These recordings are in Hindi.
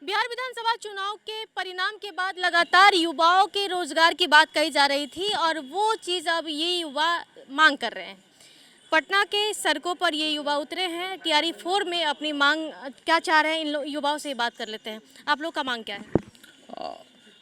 बिहार विधानसभा चुनाव के परिणाम के बाद लगातार युवाओं के रोजगार की बात कही जा रही थी और वो चीज़ अब ये युवा मांग कर रहे हैं। पटना के सड़कों पर ये युवा उतरे हैं। टीआरई 4 में अपनी मांग क्या चाह रहे हैं, इन युवाओं से बात कर लेते हैं। आप लोग का मांग क्या है?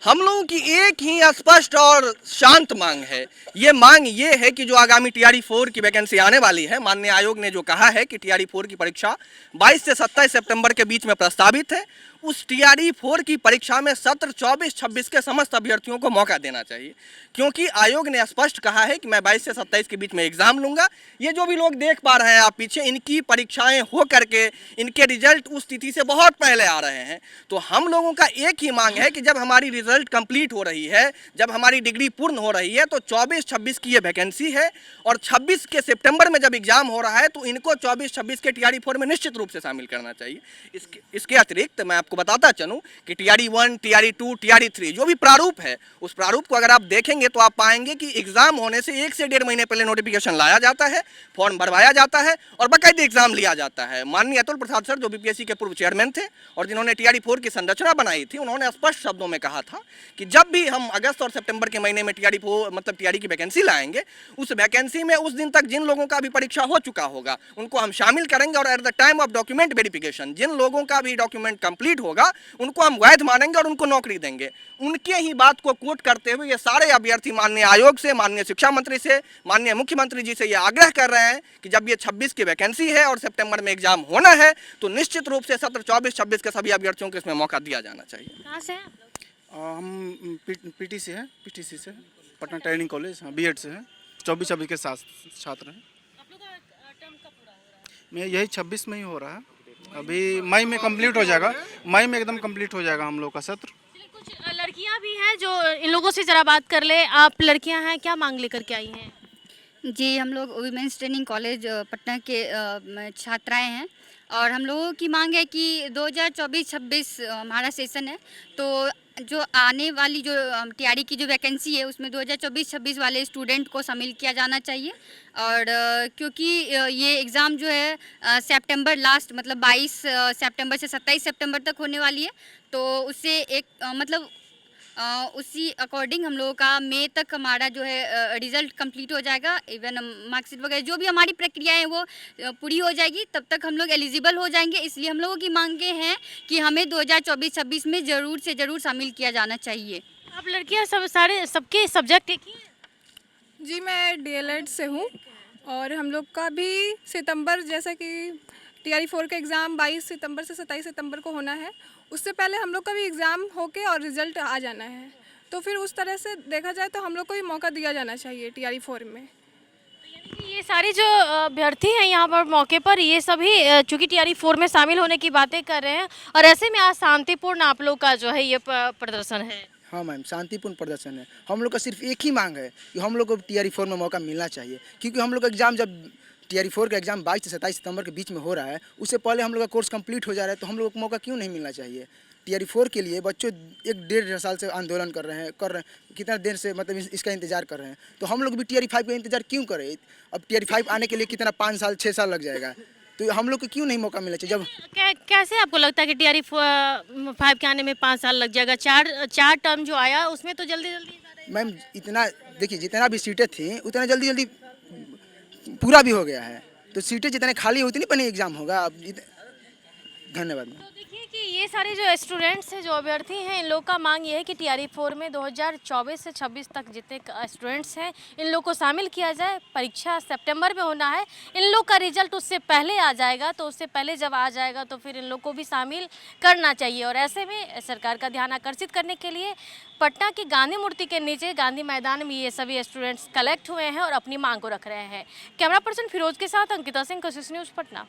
हम लोगों की एक ही स्पष्ट और शांत मांग है। ये मांग ये है कि जो आगामी टीआरई 4 की वैकेंसी आने वाली है, माननीय आयोग ने जो कहा है कि टीआरई 4 की परीक्षा 22 से 27 सितंबर के बीच में प्रस्तावित है, उस टीआरई 4 की परीक्षा में सत्र 24-26 के समस्त अभ्यर्थियों को मौका देना चाहिए, क्योंकि आयोग ने स्पष्ट कहा है कि मैं 22 से 27 के बीच में एग्जाम लूंगा। ये जो भी लोग देख पा रहे हैं आप पीछे, इनकी परीक्षाएं हो करके इनके रिजल्ट उस तिथि से बहुत पहले आ रहे हैं। तो हम लोगों का एक ही मांग है कि जब हमारी रिजल्ट कंप्लीट हो रही है, जब हमारी डिग्री पूर्ण हो रही है, तो 24-26 की ये वैकेंसी है और 26 के सितंबर में जब एग्जाम हो रहा है तो इनको 24-26 के टीआरई 4 में निश्चित रूप से शामिल करना चाहिए। इसके अतिरिक्त मैं आपको बताता चलूं कि टीआरई 1, टीआरई 2, टीआरई 3 जो भी प्रारूप है, उस प्रारूप को अगर आप देखेंगे तो आप पाएंगे कि एग्जाम होने से 1 से 1.5 महीने पहले नोटिफिकेशन लाया जाता है, फॉर्म भरवाया जाता है और बाकायदे एग्जाम लिया जाता है। माननीय अतुल प्रसाद सर, जो बीपीएससी के पूर्व चेयरमैन थे और जिन्होंने टीआरई 4 की संरचना बनाई थी, उन्होंने स्पष्ट शब्दों में कहा था कि जब भी हम अगस्त और सितंबर के महीने में टीआरई 4 मतलब टीआरई की वैकेंसी लाएंगे, उस वैकेंसी में उस दिन तक जिन लोगों का भी परीक्षा हो चुका होगा उनको हम शामिल करेंगे और at the time of document verification जिन लोगों का भी डॉक्यूमेंट कंप्लीट होगा उनको हम वैध मानेंगे और उनको नौकरी देंगे। उनके ही बात को कोट करते हुए ये सारे अभ्यर्थी माननीय आयोग से, माननीय शिक्षा मंत्री से, माननीय मुख्यमंत्री जी से ये आग्रह कर रहे हैं कि जब ये 26 की वैकेंसी है और सितंबर में एग्जाम होना है तो निश्चित रूप से सत्र 24-26 के सभी अभ्यर्थियों को इसमें मौका दिया जाना चाहिए। कहाँ से हैं? हम पीटी से हैं, पीटीसी से, पटना ट्रेनिंग कॉलेज, हाँ बीएड से हैं। 24-26 के साथ छात्र हैं। आप लोग का टर्म कब पूरा हो रहा है? मैं यही 26 में ही हो रहा है। अभी मई में कंप्लीट हो जाएगा, मई में एकदम कंप्लीट हो जाएगा हम लोग का सत्र। चलिए, कुछ लड़कियां भी हैं जो इन लोगों से जरा बात कर ले। आप लड़कियां हैं, क्या मांग लेकर के आई हैं? जी, हम लोग वुमेंस ट्रेनिंग कॉलेज पटना के छात्राएं हैं और हम लोगों की मांग है कि 2024-26 हमारा सेशन है, तो जो आने वाली जो टीआरई की जो वैकेंसी है उसमें 2024-26 वाले स्टूडेंट को शामिल किया जाना चाहिए। और क्योंकि ये एग्ज़ाम जो है सितंबर लास्ट मतलब 22 सितंबर से 27 सितंबर तक होने वाली है, तो उससे एक मतलब उसी अकॉर्डिंग हम लोगों का मई तक हमारा जो है रिज़ल्ट कंप्लीट हो जाएगा। इवन मार्कशीट वगैरह जो भी हमारी प्रक्रिया है वो पूरी हो जाएगी, तब तक हम लोग एलिजिबल हो जाएंगे। इसलिए हम लोगों की मांगे हैं कि हमें 2024-26 में ज़रूर से ज़रूर शामिल किया जाना चाहिए। आप लड़कियां सबके सब्जेक्ट एक ही हैं? जी, मैं डीएलएड से हूँ और हम लोग का भी सितंबर, जैसा कि टीआरई 4 का एग्ज़ाम 22 सितंबर से 27 सितंबर को होना है, उससे पहले हम लोग का भी एग्ज़ाम होके और रिज़ल्ट आ जाना है। तो फिर उस तरह से देखा जाए तो हम लोग को भी मौका दिया जाना चाहिए टीआरई 4 में। ये सारे जो अभ्यर्थी हैं यहाँ पर मौके पर, ये सभी चूंकि टीआरई 4 में शामिल होने की बातें कर रहे हैं और ऐसे में आज शांतिपूर्ण आप लोग का जो है ये प्रदर्शन है। हाँ मैम, शांतिपूर्ण प्रदर्शन है। हम लोग का सिर्फ एक ही मांग है कि हम लोग को टीआरई 4 में मौका मिलना चाहिए, क्योंकि हम लोग का एग्ज़ाम जब टीआरई 4 का एग्ज़ाम 22 से 27 सितंबर के बीच में हो रहा है, उससे पहले हम लोग का कोर्स कंप्लीट हो जा रहा है, तो हम लोग को मौका क्यों नहीं मिलना चाहिए? टीआरई 4 के लिए बच्चों 1-1.5 साल से आंदोलन कर रहे हैं, कितना देर से मतलब इसका इंतज़ार कर रहे हैं, तो हम लोग भी टीआरई 5 का इंतज़ार क्यों करें? अब टीआरई 5 आने के लिए कितना 5 साल 6 साल लग जाएगा, तो हम लोग को क्यों नहीं मौका मिलना चाहिए? जब कैसे आपको लगता है कि टीआरई 5 के आने में 5 साल लग जाएगा? चार टर्म जो आया उसमें तो जल्दी मैम इतना देखिए, जितना भी सीटें थी उतना जल्दी जल्दी पूरा भी हो गया है, तो सीटें जितने खाली होती नहीं पहले एग्ज़ाम होगा। अब धन्यवाद। तो देखिए कि ये सारे जो स्टूडेंट्स हैं, जो अभ्यर्थी हैं, इन लोग का मांग ये है कि टीआरई 4 में 2024 से 26 तक जितने स्टूडेंट्स हैं इन लोग को शामिल किया जाए। परीक्षा सितंबर में होना है, इन लोग का रिजल्ट उससे पहले आ जाएगा, तो उससे पहले जब आ जाएगा तो फिर इन लोग को भी शामिल करना चाहिए। और ऐसे में सरकार का ध्यान आकर्षित करने के लिए पटना की गांधी मूर्ति के नीचे गांधी मैदान में ये सभी स्टूडेंट्स कलेक्ट हुए हैं और अपनी मांग को रख रहे हैं। कैमरा पर्सन फिरोज के साथ अंकिता सिंह, कोशिश न्यूज़, पटना।